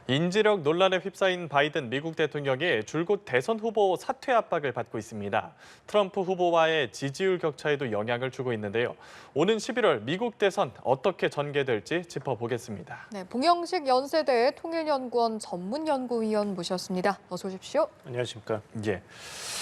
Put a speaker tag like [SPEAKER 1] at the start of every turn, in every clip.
[SPEAKER 1] 인지력 논란에 휩싸인 바이든 미국 대통령이 줄곧 대선 후보 사퇴 압박을 받고 있습니다. 트럼프 후보와의 지지율 격차에도 영향을 주고 있는데요. 오는 11월 미국 대선 어떻게 전개될지 짚어보겠습니다.
[SPEAKER 2] 네, 봉영식 연세대 통일연구원 전문연구위원 모셨습니다. 어서 오십시오.
[SPEAKER 3] 안녕하십니까.
[SPEAKER 1] 예.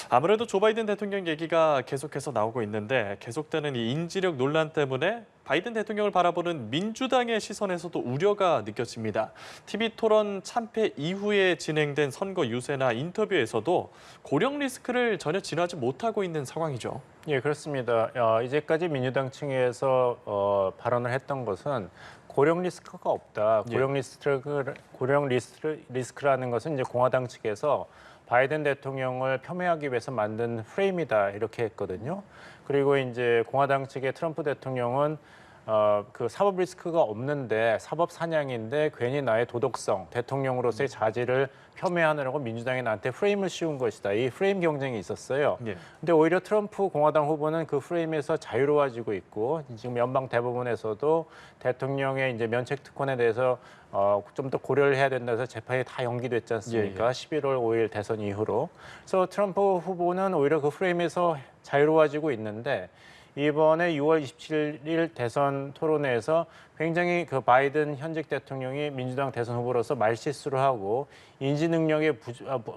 [SPEAKER 1] 아무래도 조 바이든 대통령 얘기가 계속해서 나오고 있는데 계속되는 이 인지력 논란 때문에 바이든 대통령을 바라보는 민주당의 시선에서도 우려가 느껴집니다. TV 토론 참패 이후에 진행된 선거 유세나 인터뷰에서도 고령 리스크를 전혀 진화하지 못하고 있는 상황이죠.
[SPEAKER 3] 예, 그렇습니다. 이제까지 민주당 층에서 발언을 했던 것은 고령 리스크가 없다. 고령 리스크라는 것은 이제 공화당 측에서 바이든 대통령을 폄훼하기 위해서 만든 프레임이다 이렇게 했거든요. 그리고 이제 공화당 측의 트럼프 대통령은 그 사법 리스크가 없는데 사법 사냥인데 괜히 나의 도덕성, 대통령으로서의 자질을 폄훼하느라고 민주당이 나한테 프레임을 씌운 것이다. 이 프레임 경쟁이 있었어요.
[SPEAKER 1] 예.
[SPEAKER 3] 근데 오히려 트럼프 공화당 후보는 그 프레임에서 자유로워지고 있고 지금 연방 대법원에서도 대통령의 이제 면책 특권에 대해서 좀 더 고려를 해야 된다 해서 재판이 다 연기됐지 않습니까?
[SPEAKER 1] 예.
[SPEAKER 3] 11월 5일 대선 이후로. 그래서 트럼프 후보는 오히려 그 프레임에서 자유로워지고 있는데 이번에 6월 27일 대선 토론회에서 굉장히 그 바이든 현직 대통령이 민주당 대선 후보로서 말실수를 하고 인지 능력에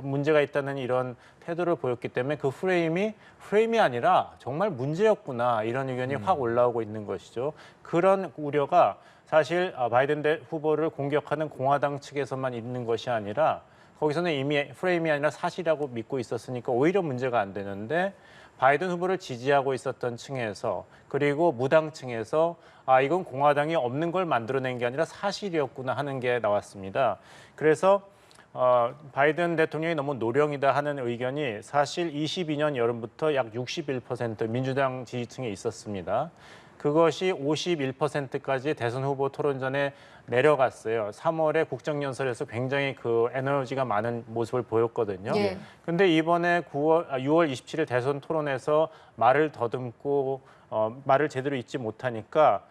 [SPEAKER 3] 문제가 있다는 이런 태도를 보였기 때문에 그 프레임이 아니라 정말 문제였구나 이런 의견이 확 올라오고 있는 것이죠. 그런 우려가 사실 바이든 후보를 공격하는 공화당 측에서만 있는 것이 아니라 거기서는 이미 프레임이 아니라 사실이라고 믿고 있었으니까 오히려 문제가 안 되는데 바이든 후보를 지지하고 있었던 층에서 그리고 무당 층에서 이건 공화당이 없는 걸 만들어낸 게 아니라 사실이었구나 하는 게 나왔습니다. 그래서 바이든 대통령이 너무 노령이다 하는 의견이 사실 22년 여름부터 약 61% 민주당 지지층에 있었습니다. 그것이 51%까지 대선 후보 토론전에 내려갔어요. 3월에 국정연설에서 굉장히 그 에너지가 많은 모습을 보였거든요.
[SPEAKER 2] 예.
[SPEAKER 3] 근데 이번에 6월 27일 대선 토론에서 말을 더듬고 말을 제대로 잇지 못하니까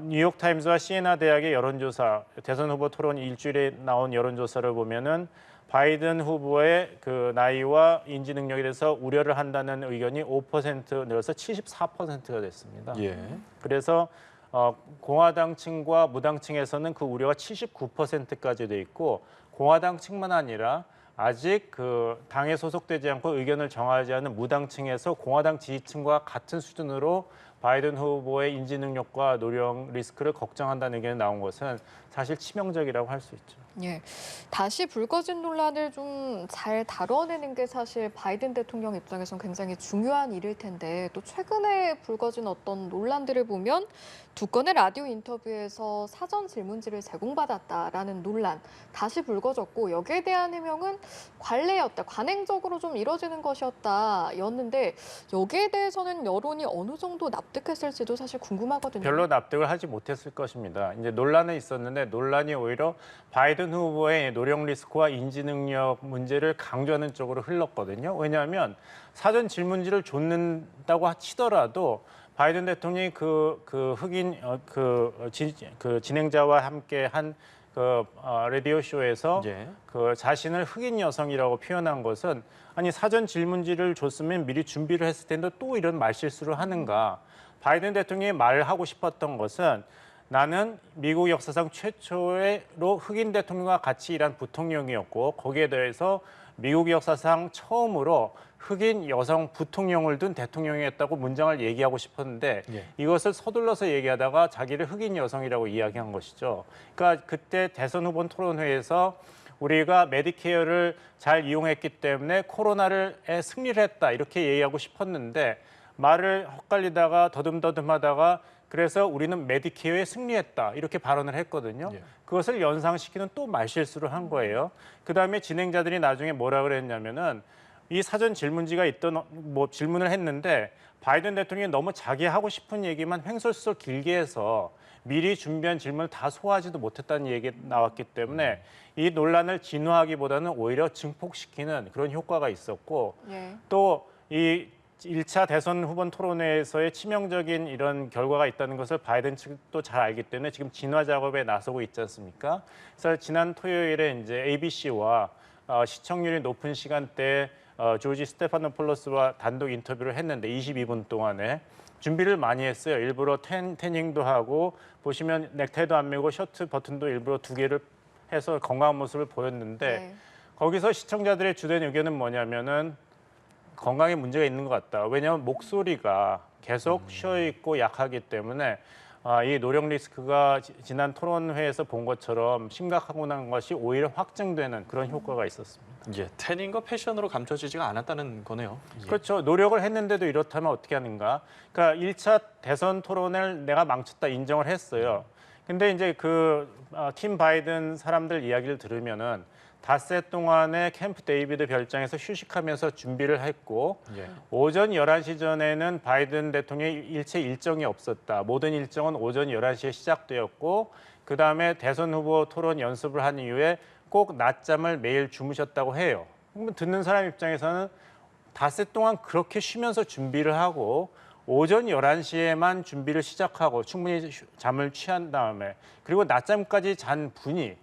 [SPEAKER 3] 뉴욕타임즈와 시에나 대학의 여론조사, 대선 후보 토론 일주일에 나온 여론조사를 보면은 바이든 후보의 그 나이와 인지 능력에 대해서 우려를 한다는 의견이 5% 늘어서 74%가 됐습니다.
[SPEAKER 1] 예.
[SPEAKER 3] 그래서 공화당 층과 무당 층에서는 그 우려가 79%까지 돼 있고 공화당 층만 아니라 아직 그 당에 소속되지 않고 의견을 정하지 않은 무당 층에서 공화당 지지층과 같은 수준으로 바이든 후보의 인지 능력과 노령 리스크를 걱정한다는 의견이 나온 것은 사실 치명적이라고 할 수 있죠.
[SPEAKER 2] 예, 다시 불거진 논란을 좀 잘 다뤄내는 게 사실 바이든 대통령 입장에선 굉장히 중요한 일일 텐데 또 최근에 불거진 어떤 논란들을 보면 두 건의 라디오 인터뷰에서 사전 질문지를 제공받았다라는 논란 다시 불거졌고 여기에 대한 해명은 관례였다, 관행적으로 좀 이뤄지는 것이었다였는데 여기에 대해서는 여론이 어느 정도 납득했을지도 사실 궁금하거든요.
[SPEAKER 3] 별로 납득을 하지 못했을 것입니다. 이제 논란은 있었는데 논란이 오히려 바이든 후보의 노령 리스크와 인지 능력 문제를 강조하는 쪽으로 흘렀거든요. 왜냐하면 사전 질문지를 줬는다고 치더라도 바이든 대통령이 진행자와 함께 한 라디오 쇼에서
[SPEAKER 1] 예.
[SPEAKER 3] 그 자신을 흑인 여성이라고 표현한 것은 아니 사전 질문지를 줬으면 미리 준비를 했을 텐데 또 이런 말실수를 하는가? 바이든 대통령이 말하고 싶었던 것은 나는 미국 역사상 최초로 흑인 대통령과 같이 일한 부통령이었고 거기에 대해서 미국 역사상 처음으로 흑인 여성 부통령을 둔 대통령이었다고 문장을 얘기하고 싶었는데
[SPEAKER 1] 예.
[SPEAKER 3] 이것을 서둘러서 얘기하다가 자기를 흑인 여성이라고 이야기한 것이죠. 그러니까 그때 대선 후보 토론회에서 우리가 메디케어를 잘 이용했기 때문에 코로나에 승리를 했다 이렇게 얘기하고 싶었는데 말을 헛갈리다가 더듬더듬하다가 그래서 우리는 메디케어에 승리했다 이렇게 발언을 했거든요.
[SPEAKER 1] 예.
[SPEAKER 3] 그것을 연상시키는 또 말실수를 한 거예요. 그다음에 진행자들이 나중에 뭐라 그랬냐면은 이 사전 질문지가 있던 질문을 했는데 바이든 대통령이 너무 자기 하고 싶은 얘기만 횡설수설 길게 해서 미리 준비한 질문을 다 소화하지도 못했다는 얘기가 나왔기 때문에 이 논란을 진화하기보다는 오히려 증폭시키는 그런 효과가 있었고
[SPEAKER 2] 예.
[SPEAKER 3] 또 이 1차 대선 후보 토론회에서의 치명적인 이런 결과가 있다는 것을 바이든 측도 잘 알기 때문에 지금 진화 작업에 나서고 있지 않습니까? 그래서 지난 토요일에 이제 ABC와 시청률이 높은 시간대에 조지 스테파노폴로스와 단독 인터뷰를 했는데 22분 동안에 준비를 많이 했어요. 일부러 태닝도 하고 보시면 넥타이도 안 매고 셔츠 버튼도 일부러 2개를 해서 건강한 모습을 보였는데
[SPEAKER 2] 네.
[SPEAKER 3] 거기서 시청자들의 주된 의견은 뭐냐면은 건강에 문제가 있는 것 같다. 왜냐하면 목소리가 계속 쉬어 있고 약하기 때문에 이 노령 리스크가 지난 토론회에서 본 것처럼 심각하고난 것이 오히려 확증되는 그런 효과가 있었습니다.
[SPEAKER 1] 예, 태닝과 패션으로 감춰지지가 않았다는 거네요. 예.
[SPEAKER 3] 그렇죠. 노력을 했는데도 이렇다면 어떻게 하는가? 그러니까 1차 대선 토론을 내가 망쳤다 인정을 했어요. 근데 이제 팀 바이든 사람들 이야기를 들으면은 닷새 동안에 캠프 데이비드 별장에서 휴식하면서 준비를 했고
[SPEAKER 1] 예.
[SPEAKER 3] 오전 11시 전에는 바이든 대통령의 일체 일정이 없었다. 모든 일정은 오전 11시에 시작되었고 그다음에 대선 후보 토론 연습을 한 이후에 꼭 낮잠을 매일 주무셨다고 해요. 그러면 듣는 사람 입장에서는 닷새 동안 그렇게 쉬면서 준비를 하고 오전 11시에만 준비를 시작하고 충분히 잠을 취한 다음에 그리고 낮잠까지 잔 분이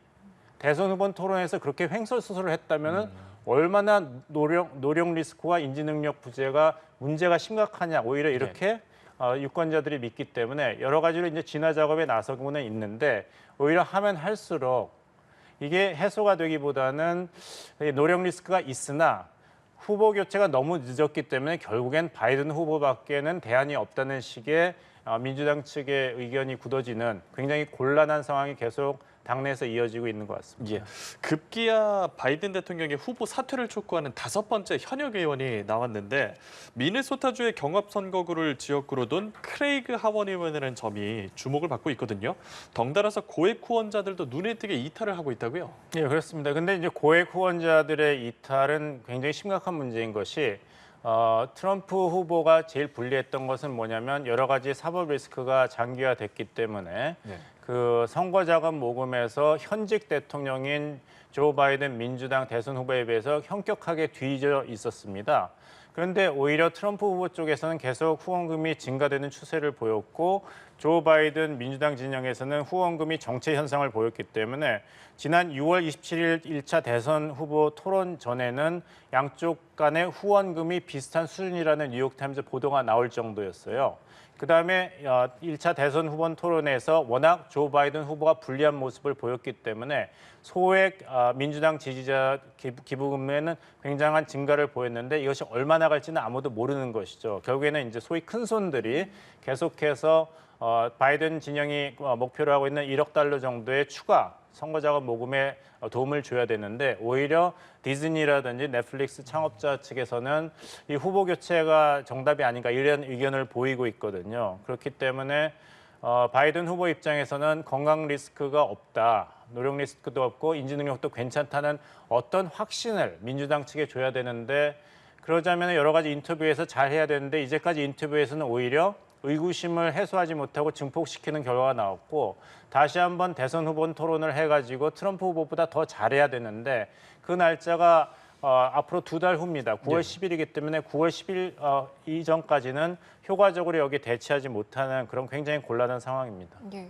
[SPEAKER 3] 대선 후보 토론에서 그렇게 횡설수설을 했다면 얼마나 노령 리스크와 인지 능력 부재가 문제가 심각하냐 오히려 이렇게 유권자들이 믿기 때문에 여러 가지로 이제 진화 작업에 나서고는 있는데 오히려 하면 할수록 이게 해소가 되기보다는 노령 리스크가 있으나 후보 교체가 너무 늦었기 때문에 결국엔 바이든 후보밖에는 대안이 없다는 식의 민주당 측의 의견이 굳어지는 굉장히 곤란한 상황이 계속 당내에서 이어지고 있는 것 같습니다.
[SPEAKER 1] 예. 급기야 바이든 대통령의 후보 사퇴를 촉구하는 5번째 현역 의원이 나왔는데 미네소타주의 경합선거구를 지역구로 둔 크레이그 하원 의원이라는 점이 주목을 받고 있거든요. 덩달아서 고액 후원자들도 눈에 띄게 이탈을 하고 있다고요?
[SPEAKER 3] 예, 그렇습니다. 근데 이제 고액 후원자들의 이탈은 굉장히 심각한 문제인 것이 트럼프 후보가 제일 불리했던 것은 뭐냐면 여러 가지 사법 리스크가 장기화됐기 때문에
[SPEAKER 1] 네.
[SPEAKER 3] 그 선거 자금 모금에서 현직 대통령인 조 바이든 민주당 대선 후보에 비해서 현격하게 뒤져 있었습니다. 그런데 오히려 트럼프 후보 쪽에서는 계속 후원금이 증가되는 추세를 보였고 조 바이든 민주당 진영에서는 후원금이 정체 현상을 보였기 때문에 지난 6월 27일 1차 대선 후보 토론 전에는 양쪽 간의 후원금이 비슷한 수준이라는 뉴욕타임즈 보도가 나올 정도였어요. 그다음에 1차 대선 후보 토론에서 워낙 조 바이든 후보가 불리한 모습을 보였기 때문에 소액 민주당 지지자 기부금에는 굉장한 증가를 보였는데 이것이 얼마나 갈지는 아무도 모르는 것이죠. 결국에는 이제 소위 큰 손들이 계속해서 바이든 진영이 목표로 하고 있는 1억 달러 정도의 추가 선거 자금 모금에 도움을 줘야 되는데 오히려 디즈니라든지 넷플릭스 창업자 측에서는 이 후보 교체가 정답이 아닌가 이런 의견을 보이고 있거든요. 그렇기 때문에 바이든 후보 입장에서는 건강 리스크가 없다, 노령 리스크도 없고 인지 능력도 괜찮다는 어떤 확신을 민주당 측에 줘야 되는데 그러자면 여러 가지 인터뷰에서 잘 해야 되는데 이제까지 인터뷰에서는 오히려 의구심을 해소하지 못하고 증폭시키는 결과가 나왔고 다시 한번 대선 후보 토론을 해가지고 트럼프 후보보다 더 잘해야 되는데 그 날짜가 앞으로 2달 후입니다. 9월 10일이기 때문에 9월 10일 이전까지는 효과적으로 여기 대치하지 못하는 그런 굉장히 곤란한 상황입니다.
[SPEAKER 2] 예.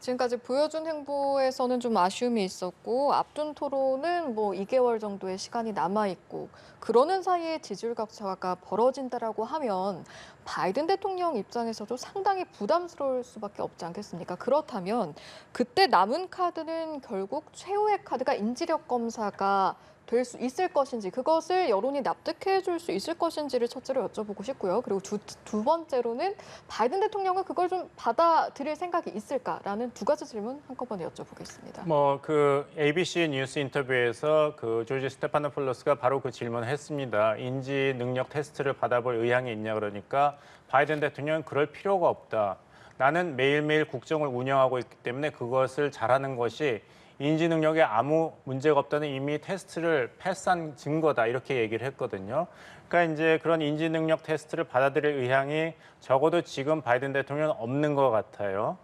[SPEAKER 2] 지금까지 보여준 행보에서는 좀 아쉬움이 있었고 앞둔 토론은 뭐 2개월 정도의 시간이 남아 있고 그러는 사이에 지지율 격차가 벌어진다라고 하면 바이든 대통령 입장에서도 상당히 부담스러울 수밖에 없지 않겠습니까? 그렇다면 그때 남은 카드는 결국 최후의 카드가 인지력 검사가 될 수 있을 것인지 그것을 여론이 납득해 줄 수 있을 것인지를 첫째로 여쭤보고 싶고요. 그리고 두 번째로는 바이든 대통령은 그걸 좀 받아들일 생각이 있을까라는 2가지 질문 한꺼번에 여쭤보겠습니다.
[SPEAKER 3] 그 ABC 뉴스 인터뷰에서 그 조지 스테파노폴로스가 바로 그 질문을 했습니다. 인지 능력 테스트를 받아볼 의향이 있냐 그러니까 바이든 대통령은 그럴 필요가 없다. 나는 매일매일 국정을 운영하고 있기 때문에 그것을 잘하는 것이 인지 능력에 아무 문제가 없다는 이미 테스트를 패스한 증거다 이렇게 얘기를 했거든요. 그러니까 이제 그런 인지 능력 테스트를 받아들일 의향이 적어도 지금 바이든 대통령은 없는 것 같아요.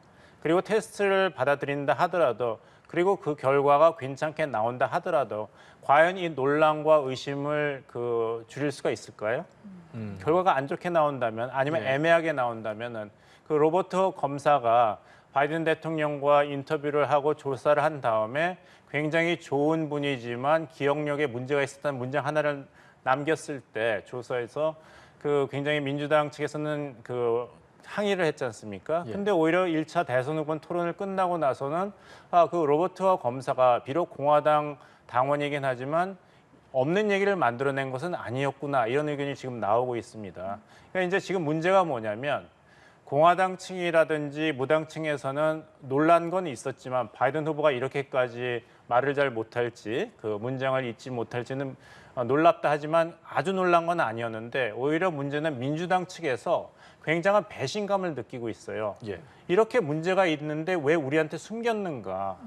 [SPEAKER 3] 그리고 테스트를 받아들인다 하더라도 그리고 그 결과가 괜찮게 나온다 하더라도 과연 이 논란과 의심을 줄일 수가 있을까요? 결과가 안 좋게 나온다면 아니면
[SPEAKER 1] 예.
[SPEAKER 3] 애매하게 나온다면은 그 로버트 검사가 바이든 대통령과 인터뷰를 하고 조사를 한 다음에 굉장히 좋은 분이지만 기억력에 문제가 있었던 문장 하나를 남겼을 때 조사에서 그 굉장히 민주당 측에서는 그 항의를 했지 않습니까?
[SPEAKER 1] 예.
[SPEAKER 3] 근데 오히려 1차 대선 후보 토론을 끝나고 나서는 그 로버트 검사가 비록 공화당 당원이긴 하지만 없는 얘기를 만들어낸 것은 아니었구나 이런 의견이 지금 나오고 있습니다. 그러니까 이제 지금 문제가 뭐냐면 공화당 층이라든지 무당 층에서는 놀란 건 있었지만 바이든 후보가 이렇게까지 말을 잘 못할지 그 문장을 잊지 못할지는 놀랍다 하지만 아주 놀란 건 아니었는데 오히려 문제는 민주당 측에서 굉장한 배신감을 느끼고 있어요.
[SPEAKER 1] 예.
[SPEAKER 3] 이렇게 문제가 있는데 왜 우리한테 숨겼는가?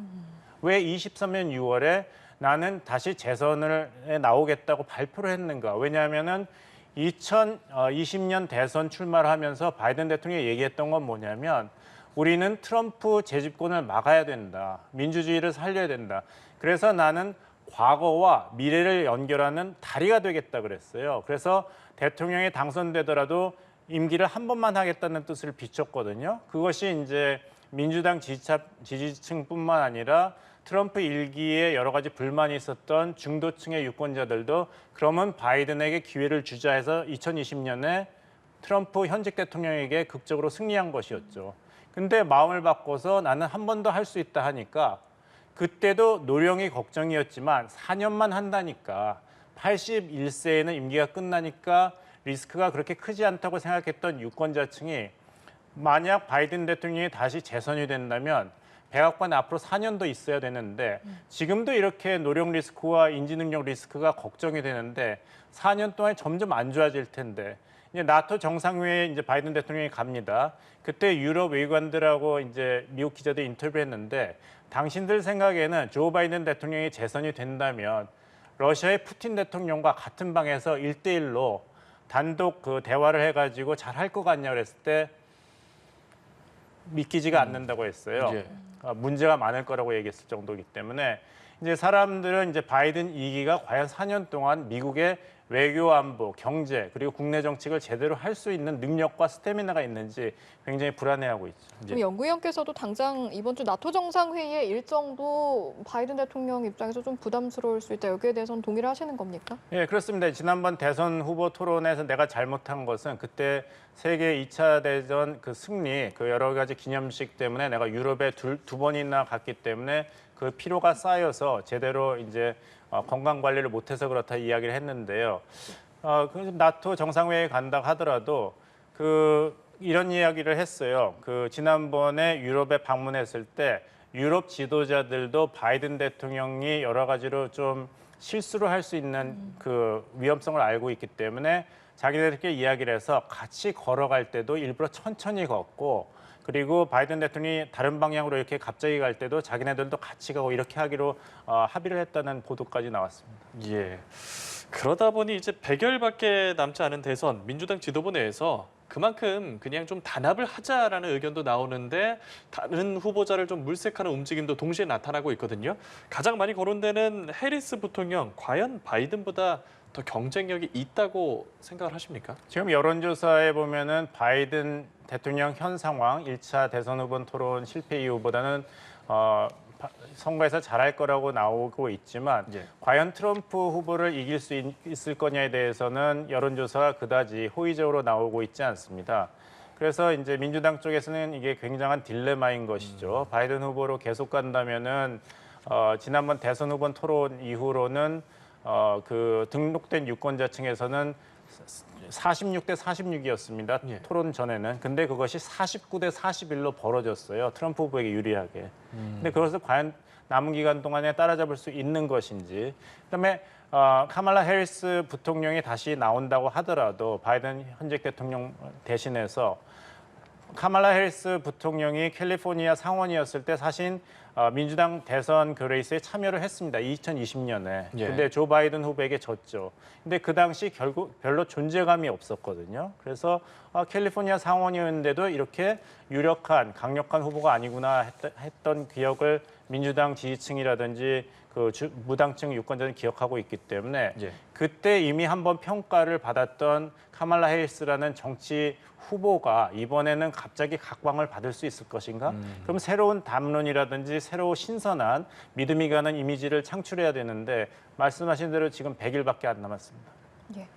[SPEAKER 3] 왜 23년 6월에 나는 다시 재선에 나오겠다고 발표를 했는가? 왜냐하면은 2020년 대선 출마를 하면서 바이든 대통령이 얘기했던 건 뭐냐면 우리는 트럼프 재집권을 막아야 된다. 민주주의를 살려야 된다. 그래서 나는 과거와 미래를 연결하는 다리가 되겠다 그랬어요. 그래서 대통령이 당선되더라도 임기를 한 번만 하겠다는 뜻을 비췄거든요. 그것이 이제 민주당 지지층뿐만 아니라 트럼프 일기에 여러 가지 불만이 있었던 중도층의 유권자들도 그러면 바이든에게 기회를 주자 해서 2020년에 트럼프 현직 대통령에게 극적으로 승리한 것이었죠. 근데 마음을 바꿔서 나는 한 번 더 할 수 있다 하니까 그때도 노령이 걱정이었지만 4년만 한다니까 81세에는 임기가 끝나니까 리스크가 그렇게 크지 않다고 생각했던 유권자층이 만약 바이든 대통령이 다시 재선이 된다면 백악관 앞으로 4년 더 있어야 되는데 지금도 이렇게 노령 리스크와 인지 능력 리스크가 걱정이 되는데 4년 동안 점점 안 좋아질 텐데 이제 나토 정상회의에 이제 바이든 대통령이 갑니다. 그때 유럽 외교관들하고 이제 미국 기자들 인터뷰했는데 당신들 생각에는 조 바이든 대통령이 재선이 된다면 러시아의 푸틴 대통령과 같은 방에서 1대1로 단독 그 대화를 해가지고 잘 할 것 같냐 그랬을 때 믿기지가 않는다고 했어요.
[SPEAKER 1] 예.
[SPEAKER 3] 문제가 많을 거라고 얘기했을 정도이기 때문에 이제 사람들은 이제 바이든 2기가 과연 4년 동안 미국의 외교 안보, 경제 그리고 국내 정책을 제대로 할 수 있는 능력과 스태미나가 있는지 굉장히 불안해하고 있죠.
[SPEAKER 2] 좀 연구위원께서도 당장 이번 주 나토 정상회의의 일정도 바이든 대통령 입장에서 좀 부담스러울 수 있다. 여기에 대해서는 동의를 하시는 겁니까?
[SPEAKER 3] 예, 그렇습니다. 지난번 대선 후보 토론에서 내가 잘못한 것은 그때 세계 2차 대전 그 승리, 그 여러 가지 기념식 때문에 내가 유럽에 두 번이나 갔기 때문에 그 피로가 쌓여서 제대로 이제 건강 관리를 못해서 그렇다 이야기를 했는데요. 그 나토 정상회의에 간다 하더라도 이런 이야기를 했어요. 그 지난번에 유럽에 방문했을 때 유럽 지도자들도 바이든 대통령이 여러 가지로 좀 실수를 할 수 있는 그 위험성을 알고 있기 때문에 자기들끼리 이야기를 해서 같이 걸어갈 때도 일부러 천천히 걷고 그리고 바이든 대통령이 다른 방향으로 이렇게 갑자기 갈 때도 자기네들도 같이 가고 이렇게 하기로 합의를 했다는 보도까지 나왔습니다.
[SPEAKER 1] 예. 그러다 보니 이제 100여일밖에 남지 않은 대선 민주당 지도부 내에서 그만큼 그냥 좀 단합을 하자라는 의견도 나오는데 다른 후보자를 좀 물색하는 움직임도 동시에 나타나고 있거든요. 가장 많이 거론되는 해리스 부통령 과연 바이든보다 더 경쟁력이 있다고 생각을 하십니까?
[SPEAKER 3] 지금 여론조사에 보면은 바이든 대통령 현 상황 1차 대선 후보 토론 실패 이후보다는 선거에서 잘할 거라고 나오고 있지만
[SPEAKER 1] 예.
[SPEAKER 3] 과연 트럼프 후보를 이길 수 있을 거냐에 대해서는 여론조사가 그다지 호의적으로 나오고 있지 않습니다. 그래서 이제 민주당 쪽에서는 이게 굉장한 딜레마인 것이죠. 바이든 후보로 계속 간다면은 지난번 대선 후보 토론 이후로는 그 등록된 유권자층에서는 46대 46이었습니다.
[SPEAKER 1] 예.
[SPEAKER 3] 토론 전에는. 근데 그것이 49대 41로 벌어졌어요. 트럼프 후보에게 유리하게. 근데 그것을 과연 남은 기간 동안에 따라잡을 수 있는 것인지. 그다음에 카말라 해리스 부통령이 다시 나온다고 하더라도 바이든 현직 대통령 대신해서 카말라 해리스 부통령이 캘리포니아 상원이었을 때 사실 민주당 대선 그 레이스에 참여를 했습니다. 2020년에.
[SPEAKER 1] 예.
[SPEAKER 3] 근데 조 바이든 후보에게 졌죠. 근데 그 당시 결국 별로 존재감이 없었거든요. 그래서 캘리포니아 상원이었는데도 이렇게 유력한 강력한 후보가 아니구나 했던 기억을 민주당 지지층이라든지 그 무당층 유권자는 기억하고 있기 때문에
[SPEAKER 1] 예.
[SPEAKER 3] 그때 이미 한번 평가를 받았던 카말라 해리스라는 정치 후보가 이번에는 갑자기 각광을 받을 수 있을 것인가? 그럼 새로운 담론이라든지 새로운 신선한 믿음이 가는 이미지를 창출해야 되는데 말씀하신 대로 지금 100일밖에 안 남았습니다.
[SPEAKER 2] 예.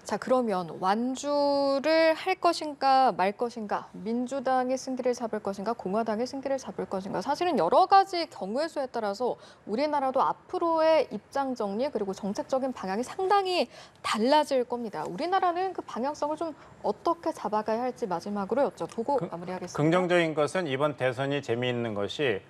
[SPEAKER 2] 자, 그러면 완주를 할 것인가 말 것인가, 민주당의 승기를 잡을 것인가, 공화당의 승기를 잡을 것인가, 사실은 여러 가지 경우의 수에 따라서 우리나라도 앞으로의 입장 정리 그리고 정책적인 방향이 상당히 달라질 겁니다. 우리나라는 그 방향성을 좀 어떻게 잡아가야 할지 마지막으로 여쭤보고 마무리하겠습니다.
[SPEAKER 3] 긍정적인 것은 이번 대선이 재미있는 것이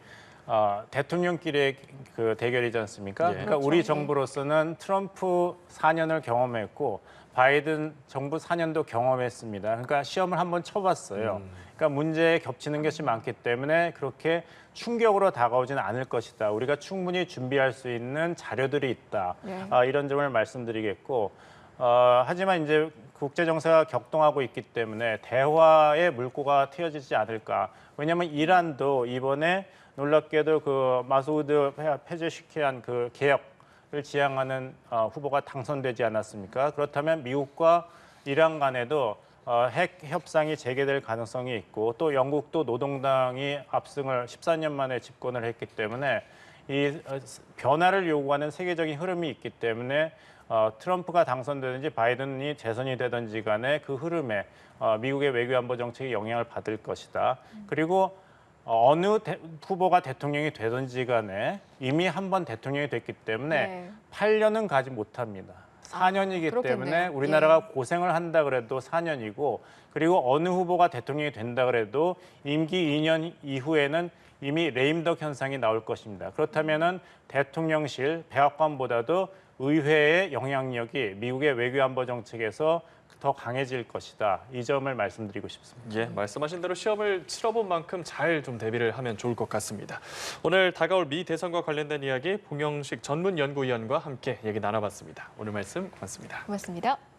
[SPEAKER 3] 대통령끼리의 그 대결이지 않습니까?
[SPEAKER 1] 예.
[SPEAKER 3] 그러니까
[SPEAKER 2] 그렇죠.
[SPEAKER 3] 우리
[SPEAKER 2] 예.
[SPEAKER 3] 정부로서는 트럼프 4년을 경험했고 바이든 정부 4년도 경험했습니다. 그러니까 시험을 한번 쳐봤어요. 그러니까 문제에 겹치는 것이 많기 때문에 그렇게 충격으로 다가오지는 않을 것이다. 우리가 충분히 준비할 수 있는 자료들이 있다.
[SPEAKER 2] 예.
[SPEAKER 3] 이런 점을 말씀드리겠고 하지만 이제 국제 정세가 격동하고 있기 때문에 대화의 물꼬가 트여지지 않을까. 왜냐하면 이란도 이번에 놀랍게도 그 마수드 페제시키안 그 개혁을 지향하는 후보가 당선되지 않았습니까? 그렇다면 미국과 이란 간에도 핵 협상이 재개될 가능성이 있고 또 영국도 노동당이 압승을 14년 만에 집권을 했기 때문에 이 변화를 요구하는 세계적인 흐름이 있기 때문에 트럼프가 당선되든지 바이든이 재선이 되든지 간에 그 흐름에 미국의 외교안보 정책이 영향을 받을 것이다. 그리고 어느 후보가 대통령이 되든지 간에 이미 한 번 대통령이 됐기 때문에
[SPEAKER 2] 네.
[SPEAKER 3] 8년은 가지 못합니다. 4년이기
[SPEAKER 2] 그렇겠네요.
[SPEAKER 3] 때문에 우리나라가 고생을 한다 그래도 4년이고 그리고 어느 후보가 대통령이 된다 그래도 임기 2년 이후에는 이미 레임덕 현상이 나올 것입니다. 그렇다면은 대통령실 백악관보다도 의회의 영향력이 미국의 외교안보 정책에서 더 강해질 것이다. 이 점을 말씀드리고 싶습니다.
[SPEAKER 1] 예, 말씀하신 대로 시험을 치러본 만큼 잘 좀 대비를 하면 좋을 것 같습니다. 오늘 다가올 미 대선과 관련된 이야기 봉영식 전문연구위원과 함께 얘기 나눠봤습니다. 오늘 말씀 고맙습니다.
[SPEAKER 2] 고맙습니다.